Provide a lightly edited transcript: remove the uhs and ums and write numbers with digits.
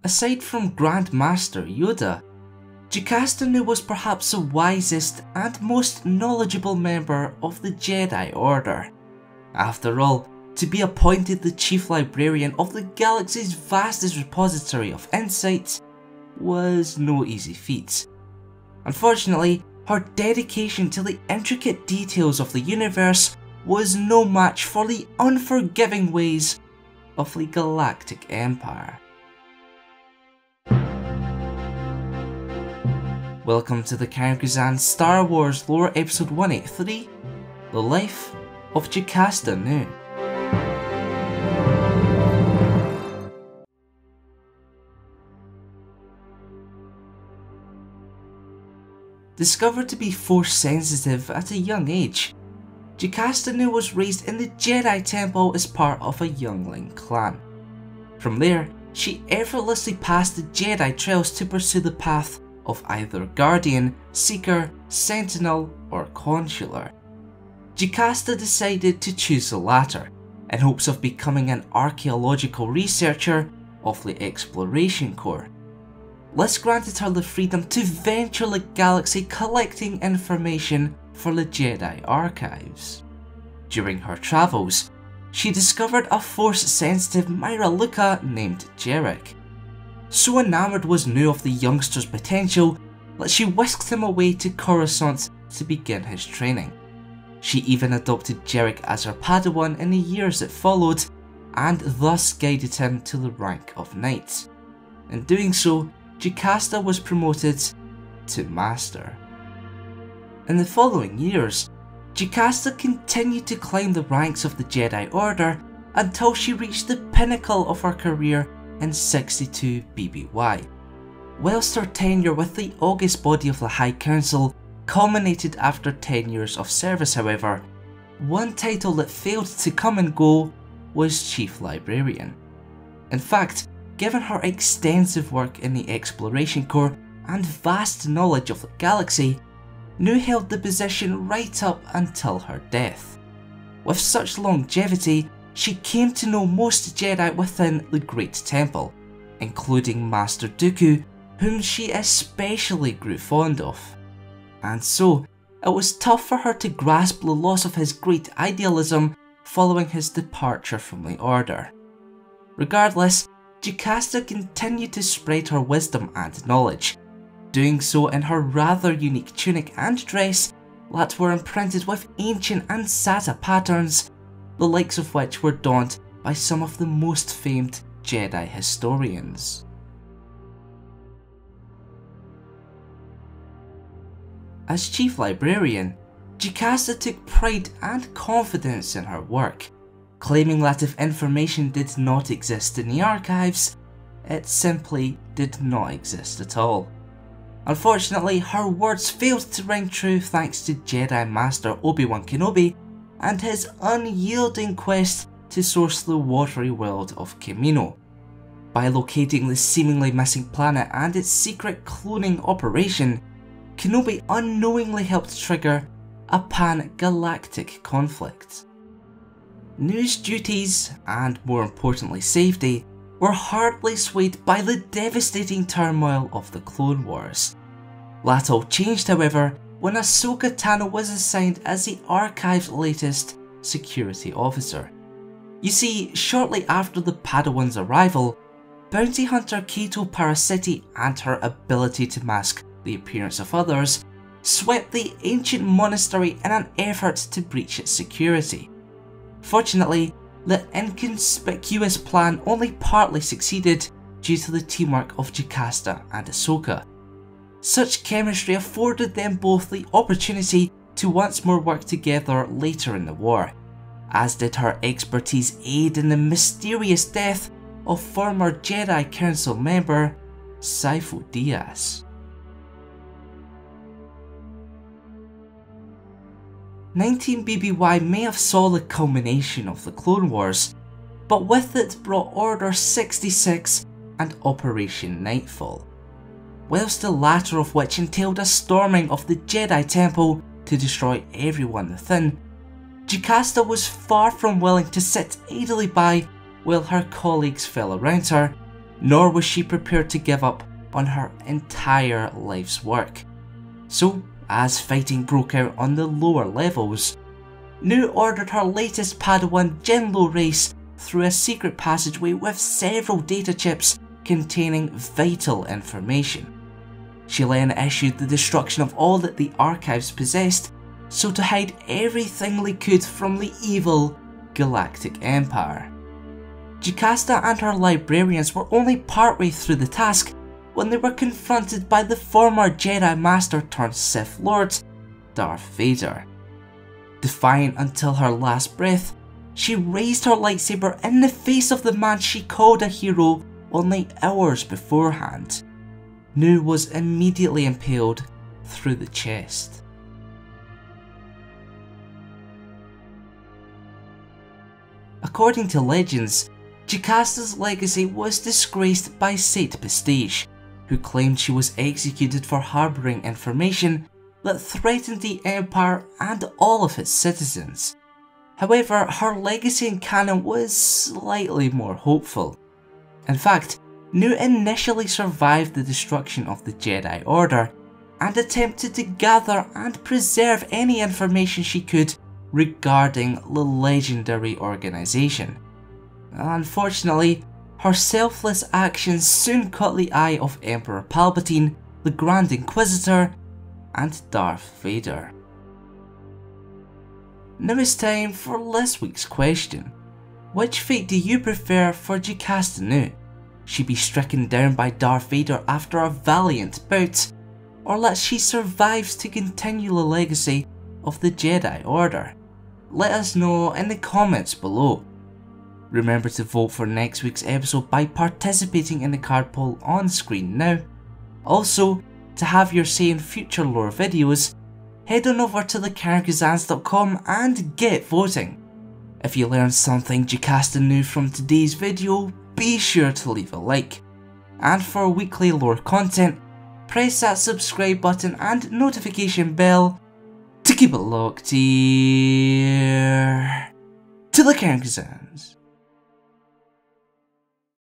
Aside from Grand Master Yoda, Jocasta Nu was perhaps the wisest and most knowledgeable member of the Jedi Order. After all, to be appointed the Chief Librarian of the galaxy's vastest repository of insight was no easy feat. Unfortunately, her dedication to the intricate details of the universe was no match for the unforgiving ways of the Galactic Empire. Welcome to the Karakuzan Star Wars Lore Episode 183, The Life of Jocasta Nu. Discovered to be force sensitive at a young age, Jocasta Nu was raised in the Jedi Temple as part of a youngling clan. From there, she effortlessly passed the Jedi trails to pursue the path of either Guardian, Seeker, Sentinel, or Consular. Jocasta decided to choose the latter, in hopes of becoming an archaeological researcher of the Exploration Corps. This granted her the freedom to venture the galaxy collecting information for the Jedi archives. During her travels, she discovered a force-sensitive Myra named Jarek. So enamoured was Nu of the youngster's potential that she whisked him away to Coruscant to begin his training. She even adopted Jarek as her Padawan in the years that followed, and thus guided him to the rank of Knight. In doing so, Jocasta was promoted to Master. In the following years, Jocasta continued to climb the ranks of the Jedi Order until she reached the pinnacle of her career in 62 BBY. Whilst her tenure with the august body of the High Council culminated after 10 years of service, however, one title that failed to come and go was Chief Librarian. In fact, given her extensive work in the Exploration Corps and vast knowledge of the galaxy, Nu held the position right up until her death. With such longevity, she came to know most Jedi within the Great Temple, including Master Dooku, whom she especially grew fond of. And so, it was tough for her to grasp the loss of his great idealism following his departure from the Order. Regardless, Jocasta continued to spread her wisdom and knowledge, doing so in her rather unique tunic and dress that were imprinted with ancient and Sata patterns, the likes of which were donned by some of the most famed Jedi historians. As Chief Librarian, Jocasta took pride and confidence in her work, claiming that if information did not exist in the archives, it simply did not exist at all. Unfortunately, her words failed to ring true thanks to Jedi Master Obi-Wan Kenobi and his unyielding quest to source the watery world of Kamino. By locating the seemingly missing planet and its secret cloning operation, Kenobi unknowingly helped trigger a pan-galactic conflict. Nu's duties, and more importantly safety, were hardly swayed by the devastating turmoil of the Clone Wars. That all changed, however, when Ahsoka Tano was assigned as the Archive's latest security officer. You see, shortly after the Padawan's arrival, bounty hunter Cato Parasiti and her ability to mask the appearance of others swept the ancient monastery in an effort to breach its security. Fortunately, the inconspicuous plan only partly succeeded due to the teamwork of Jocasta and Ahsoka. Such chemistry afforded them both the opportunity to once more work together later in the war, as did her expertise aid in the mysterious death of former Jedi Council member Sifo Dyas. 19 BBY may have saw the culmination of the Clone Wars, but with it brought Order 66 and Operation Nightfall, whilst the latter of which entailed a storming of the Jedi Temple to destroy everyone within. Jocasta was far from willing to sit idly by while her colleagues fell around her, nor was she prepared to give up on her entire life's work. So, as fighting broke out on the lower levels, Nu ordered her latest Padawan Jinlo race through a secret passageway with several data chips containing vital information. She then issued the destruction of all that the archives possessed, so to hide everything they could from the evil Galactic Empire. Jocasta and her librarians were only partway through the task when they were confronted by the former Jedi Master turned Sith Lord, Darth Vader. Defiant until her last breath, she raised her lightsaber in the face of the man she called a hero only hours beforehand. Nu was immediately impaled through the chest. According to legends, Jocasta's legacy was disgraced by Sate Pistage, who claimed she was executed for harbouring information that threatened the Empire and all of its citizens. However, her legacy in canon was slightly more hopeful. In fact, Nu initially survived the destruction of the Jedi Order and attempted to gather and preserve any information she could regarding the legendary organisation. Unfortunately, her selfless actions soon caught the eye of Emperor Palpatine, the Grand Inquisitor, and Darth Vader. Now it's time for this week's question. Which fate do you prefer for Jocasta Nu? She be stricken down by Darth Vader after a valiant bout, or that she survives to continue the legacy of the Jedi Order? Let us know in the comments below. Remember to vote for next week's episode by participating in the card poll on screen now. Also, to have your say in future lore videos, head on over to thecargazans.com and get voting. If you learned something Jocasta Nu from today's video, be sure to leave a like. And for weekly lore content, press that subscribe button and notification bell to keep it locked here to the Cargazans.